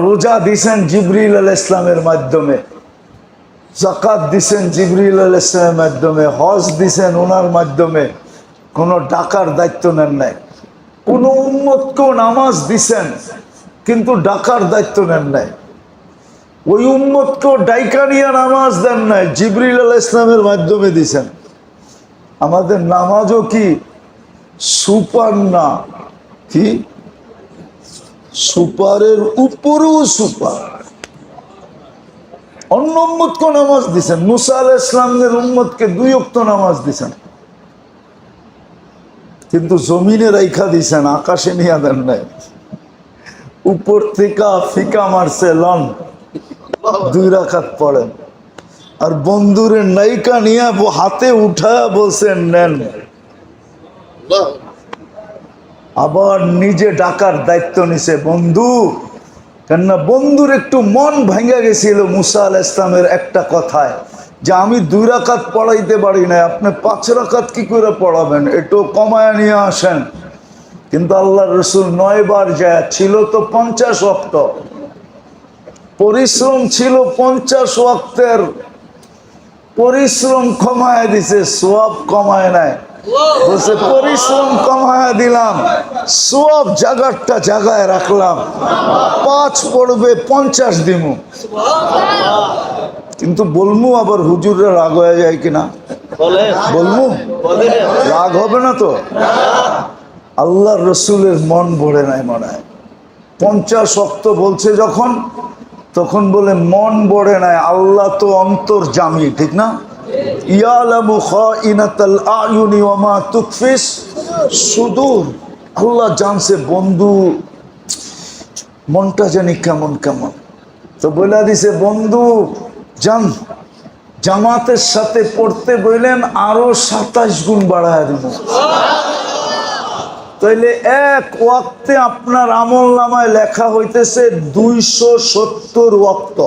রোজা দিছেন জিবরিল আলাইহিস সালামের মাধ্যমে, যাকাত দিছেন জিবরিল আলাইহিস সালামের মাধ্যমে, হজ দিছেন ওনার মাধ্যমে। কোনো ডাকার দায়িত্ব নেন নাই। কোন উম্মতকেও নামাজ দিছেন, কিন্তু ডাকার দায়িত্ব নেন নাই। ওই উম্মতকেও ডাইকা নিয়ে নামাজ দেন নাই, জিবরিল আলাইহিস সালামের মাধ্যমে দিছেন। আমাদের নামাজও কি সুপার না, কি সুপারের উপরেও সুপার। অন্য উম্মতকে নামাজ দিছেন, মুসা আলাইহিস সালামের উম্মতকে 2 ওয়াক্ত নামাজ দিছেন, কিন্তু জমিনে রাইখা দিছেন, আকাশে নিয়ে দেন নাই। উপর থেকে ফিকা মারছে, লন 2 রাকাত পড়েন। আর বন্ধুরে নাইকা নিয়ে হাতে উঠায় বলছেন নেন। আবার নিজে ডাকার দায়িত্ব নিছে বন্ধু। কেননা বন্ধুর একটু মন ভাঙা গেছিল মুসা আলাইহিস সালামের একটা কথায়, যে আমি 2 রাকাত পড়াইতে পারি না, আপনি 5 রাকাত কি করে পড়াবেন, একটু কমায় নিয়ে আসেন। কিন্তু আল্লাহর রাসূল 9 বার যায়, ছিল তো 50 ওয়াক্ত, পরিশ্রম ছিল 50 ওয়াক্তের, পরিশ্রম কমায় দিছে, সওয়াব কমায় নাই। বলছে পরিশ্রম কমায় দিলাম, সওয়াব জায়গাটা জায়গায় রাখলাম, 5 পড়বে 50 দিমু। কিন্তু বলমু আবার হুজুররা রাগ হয়ে যায় কিনা, বলমু রাগ হবে না তো? আল্লাহর রাসূলের মন ভরে নাই মনে হয়। 50 ওয়াক্ত বলছে যখন, তখন বলে মন ভরে নাই। আল্লাহ তো অন্তর্যামী, ঠিক না? ইয়ালামু খাইনাতাল আয়ুনি ওয়া মা তুকফিস সুদূর। আল্লাহ জানছে বন্ধু মনটা জানি কেমন কেমন। তো বলে দিছে বন্ধু জান, জামাতের সাথে পড়তে বললেন আরো 27 গুণ বাড়ায় দিব। তাইলে 1 ওয়াক্তে আপনার আমল নামায় লেখা হইতেছে 270 ওয়াক্ত।